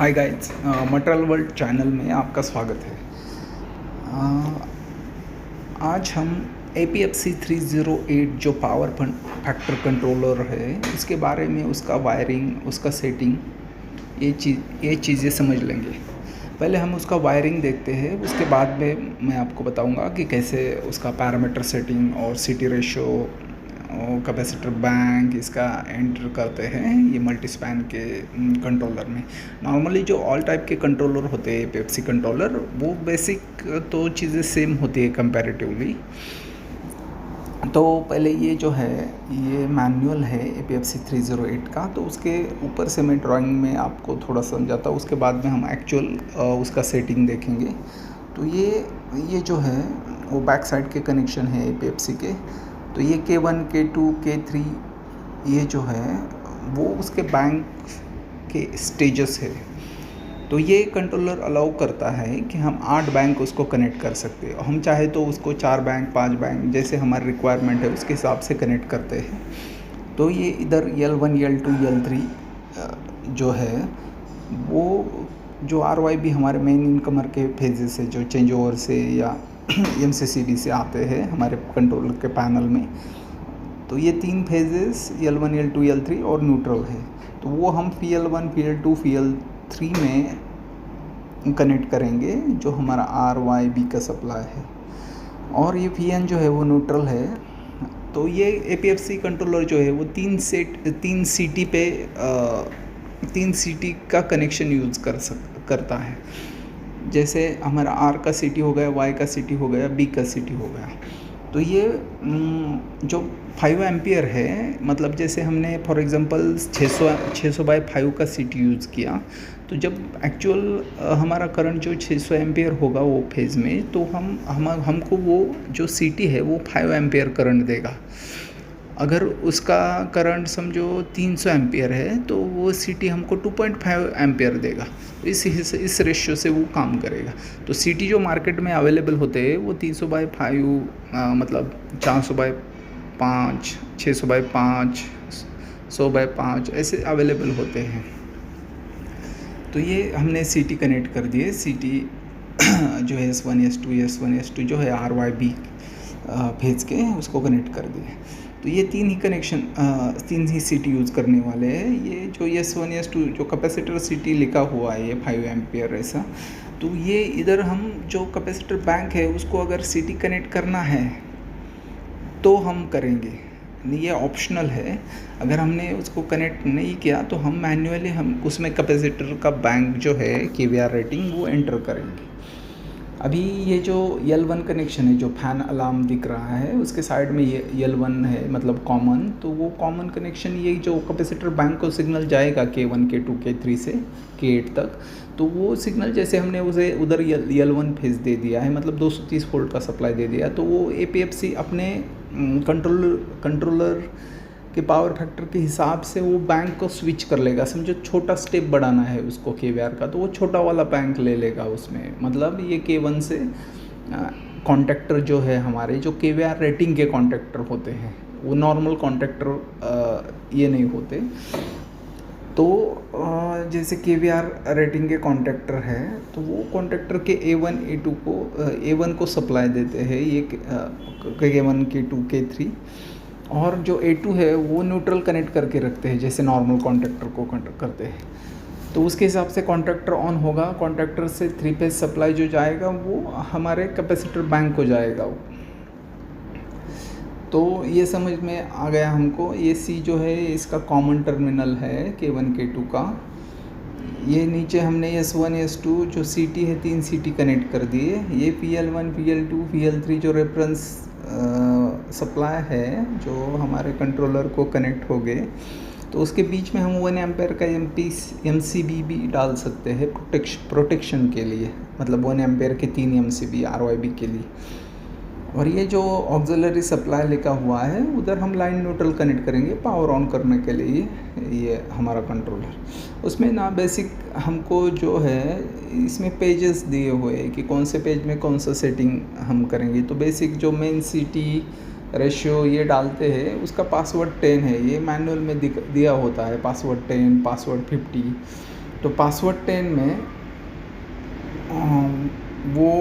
Hi guys, material world channel में आपका स्वागत है। आज हम APFC 308 जो पावर फैक्टर कंट्रोलर है उसके बारे में, उसका वायरिंग, उसका सेटिंग, ये चीज़ें समझ लेंगे। पहले हम उसका वायरिंग देखते हैं, उसके बाद में मैं आपको बताऊंगा कि कैसे उसका पैरामीटर सेटिंग और सीटी रेशो, कैपेसिटर बैंक इसका एंटर करते हैं ये मल्टी स्पैन के कंट्रोलर में। नॉर्मली जो ऑल टाइप के कंट्रोलर होते हैं पेप्सी कंट्रोलर, वो बेसिक तो चीज़ें सेम होती है कंपैरेटिवली। तो पहले ये जो है ये मैनुअल है APFC 308 का, तो उसके ऊपर से मैं ड्राइंग में आपको थोड़ा समझाता हूँ, उसके बाद में हम एक्चुअल उसका सेटिंग देखेंगे। तो ये जो है वो बैक साइड के कनेक्शन है APFC के। तो ये K1, K2, K3 ये जो है वो उसके बैंक के स्टेजेस है। तो ये कंट्रोलर अलाउ करता है कि हम 8 बैंक उसको कनेक्ट कर सकते हैं। हम चाहे तो उसको 4 बैंक, 5 बैंक जैसे हमारी रिक्वायरमेंट है उसके हिसाब से कनेक्ट करते हैं। तो ये इधर L1, L2, L3 जो है वो जो RYB हमारे मेन इनकमर के फेजेस है, जो चेंज ओवर से या MCCB से आते हैं हमारे कंट्रोलर के पैनल में। तो ये 3 फेजेस L1, L2, L3 और न्यूट्रल है। तो वो हम PL1, PL2, PL3 में कनेक्ट करेंगे जो हमारा RYB का सप्लाई है। और ये PN जो है वो न्यूट्रल है। तो ये APFC कंट्रोलर जो है वो 3 CT का कनेक्शन यूज़ करता है। जैसे हमारा R का CT हो गया, Y का CT हो गया, B का CT हो गया। तो ये जो 5 एम्पियर है, मतलब जैसे हमने फॉर एग्जांपल 600/5 का CT यूज़ किया, तो जब एक्चुअल हमारा करंट जो 600 एम्पियर होगा वो फेज़ में, तो हमको वो जो CT है वो 5 एम्पियर करंट देगा। अगर उसका करंट समझो 300 एम्पियर है तो वो CT हमको 2.5 एम्पियर देगा। इस रेशियो से वो काम करेगा। तो CT जो मार्केट में अवेलेबल होते हैं वो 300/5 मतलब 400/5, 600/5, 100/5 ऐसे अवेलेबल होते हैं। तो ये हमने CT कनेक्ट कर दिए। CT जो है S1, S2 जो है RYB भेज के उसको कनेक्ट कर दिए। तो ये 3 ही CT यूज़ करने वाले हैं। ये जो S1, S2 जो कैपेसिटर CT लिखा हुआ है ये 5 एम्पियर ऐसा। तो ये इधर हम जो कैपेसिटर बैंक है उसको अगर CT कनेक्ट करना है तो हम करेंगे, ये ऑप्शनल है। अगर हमने उसको कनेक्ट नहीं किया तो हम मैन्युअली हम उसमें कैपेसिटर का बैंक जो है KVR रेटिंग वो एंटर करेंगे। अभी ये जो L1 कनेक्शन है, जो फैन अलार्म दिख रहा है उसके साइड में ये L1 है, मतलब कॉमन। तो वो कॉमन कनेक्शन ये जो कैपेसिटर बैंक को सिग्नल जाएगा K1, K2, K3 से K8 तक, तो वो सिग्नल जैसे हमने उसे उधर L1 फेज दे दिया है, मतलब 230 वोल्ट का सप्लाई दे दिया, तो वो APFC अपने कंट्रोलर के पावर फैक्टर के हिसाब से वो बैंक को स्विच कर लेगा। समझो छोटा स्टेप बढ़ाना है उसको KVR का, तो वो छोटा वाला बैंक ले लेगा उसमें। मतलब ये K1 से कॉन्टैक्टर जो है हमारे, जो KVR रेटिंग के कॉन्टैक्टर होते हैं, वो नॉर्मल कॉन्टैक्टर ये नहीं होते। तो जैसे KVR रेटिंग के कॉन्टैक्टर है तो वो कॉन्टैक्टर के A1 को सप्लाई देते हैं, ये K1, K2, K3। और जो A2 है वो न्यूट्रल कनेक्ट करके रखते हैं जैसे नॉर्मल कॉन्टैक्टर को करते हैं। तो उसके हिसाब से कॉन्टैक्टर ऑन होगा, कॉन्टैक्टर से 3 फेज सप्लाई जो जाएगा वो हमारे कैपेसिटर बैंक को जाएगा। तो ये समझ में आ गया हमको। ये C जो है इसका कॉमन टर्मिनल है K1, K2 का। ये नीचे हमने S1, S2 जो CT है 3 CT कनेक्ट कर दिए। ये PL1, PL2, PL3 जो रेफरेंस सप्लाई है जो हमारे कंट्रोलर को कनेक्ट हो गए, तो उसके बीच में हम 1 एम्पेयर का MCB भी डाल सकते हैं प्रोटेक्शन के लिए, मतलब 1 एम्पेयर के 3 MCB RYB के लिए। और ये जो ऑक्सिलरी सप्लाई लिखा हुआ है उधर हम लाइन न्यूट्रल कनेक्ट करेंगे पावर ऑन करने के लिए। ये हमारा कंट्रोलर, उसमें ना बेसिक हमको जो है इसमें पेजेस दिए हुए हैं कि कौन से पेज में कौन सा सेटिंग हम करेंगे। तो बेसिक जो मेन CT रेशियो ये डालते हैं उसका पासवर्ड 10 है, ये मैनुअल में दिया होता है, पासवर्ड 10, पासवर्ड 50। तो पासवर्ड 10 में वो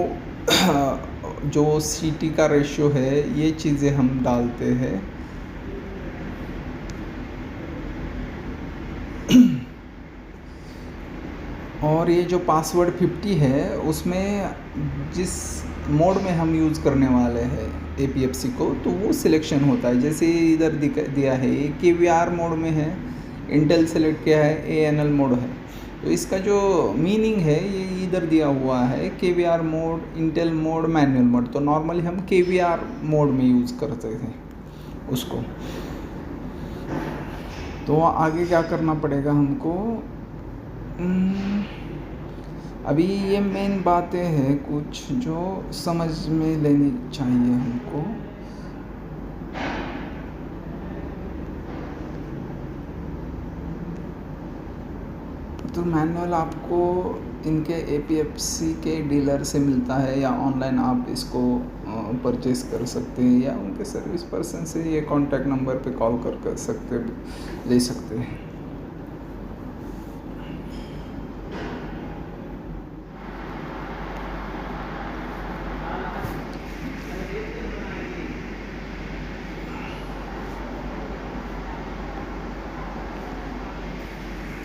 जो सीटी का रेशियो है ये चीज़ें हम डालते हैं। और ये जो पासवर्ड 50 है उसमें जिस मोड में हम यूज़ करने वाले हैं APFC को, तो वो सिलेक्शन होता है। जैसे इधर दिया है ये KVR मोड में है, इंटेल सेलेक्ट किया है, ANL मोड है। तो इसका जो मीनिंग है ये इधर दिया हुआ है KVR mode, Intel mode, manual mode. तो नॉर्मली हम KVR मोड में यूज़ करते थे उसको। तो आगे क्या करना पड़ेगा हमको, अभी ये मेन बातें हैं कुछ जो समझ में लेनी चाहिए हमको। तो मैनुअल आपको इनके APFC के डीलर से मिलता है या ऑनलाइन आप इसको परचेज़ कर सकते हैं, या उनके सर्विस पर्सन से ये कॉन्टैक्ट नंबर पे कॉल कर सकते ले सकते हैं।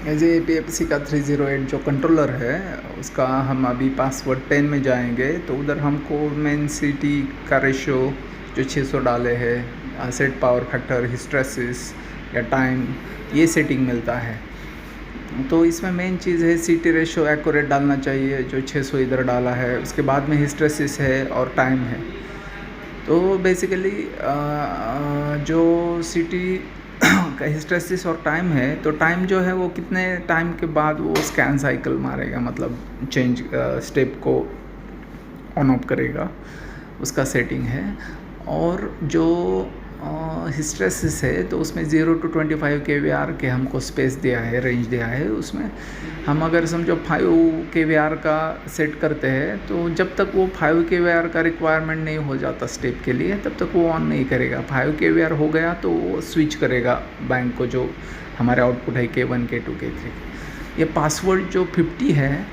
ऐसे APFC का 308 जो कंट्रोलर है उसका हम अभी पासवर्ड 10 में जाएंगे, तो उधर हमको मेन सिटी का रेशियो जो 600 डाले है, सेट पावर फैक्टर, हिस्टेरेसिस या टाइम, ये सेटिंग मिलता है। तो इसमें मेन चीज़ है सिटी रेशियो एक्यूरेट डालना चाहिए, जो 600 इधर डाला है। उसके बाद में हिस्टेरेसिस है और टाइम है। तो बेसिकली जो सिटी का हिस्टेरेसिस और टाइम है, तो टाइम जो है वो कितने टाइम के बाद वो स्कैन साइकिल मारेगा, मतलब चेंज स्टेप को ऑन ऑफ करेगा, उसका सेटिंग है। और जो हिस्टेरेसिस है तो उसमें 0 to 25 kVR के हमको स्पेस दिया है, रेंज दिया है। उसमें हम अगर समझो 5 kVR का सेट करते हैं, तो जब तक वो 5 kVR का रिक्वायरमेंट नहीं हो जाता स्टेप के लिए, तब तक वो ऑन नहीं करेगा। 5 kVR हो गया तो वो स्विच करेगा बैंक को, जो हमारे आउटपुट है K1, K2, K3। ये पासवर्ड जो 50 है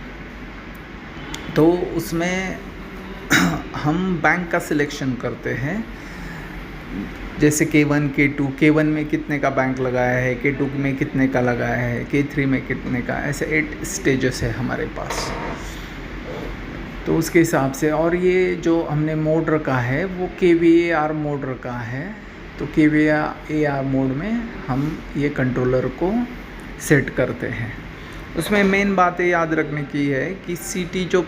तो उसमें हम बैंक का सिलेक्शन करते हैं, जैसे K1, K1 में कितने का बैंक लगाया है, K2 में कितने का लगाया है, K3 में कितने का, ऐसे 8 स्टेजेस है हमारे पास। तो उसके हिसाब से, और ये जो हमने मोड रखा है वो KVAR मोड रखा है। तो KVAR मोड में हम ये कंट्रोलर को सेट करते हैं। उसमें मेन बातें याद रखने की है कि सीटी जो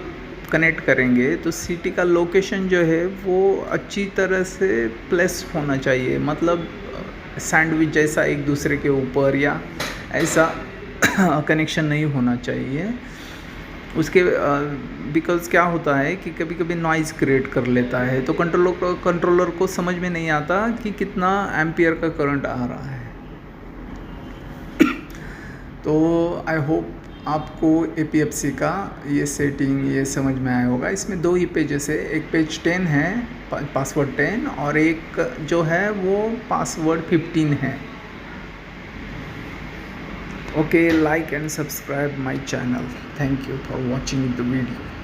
कनेक्ट करेंगे तो सीटी का लोकेशन जो है वो अच्छी तरह से प्लेस होना चाहिए, मतलब सैंडविच जैसा एक दूसरे के ऊपर या ऐसा कनेक्शन नहीं होना चाहिए उसके। बिकॉज़ क्या होता है कि कभी कभी नॉइज़ क्रिएट कर लेता है, तो कंट्रोलर को समझ में नहीं आता कि कितना एम्पियर का करंट आ रहा है। तो आई होप आपको APFC का ये सेटिंग ये समझ में आया होगा। इसमें 2 ही पेजेस है, एक पेज 10 है पासवर्ड 10, और एक जो है वो पासवर्ड 15 है। Okay, like and subscribe my channel. Thank you for watching the video.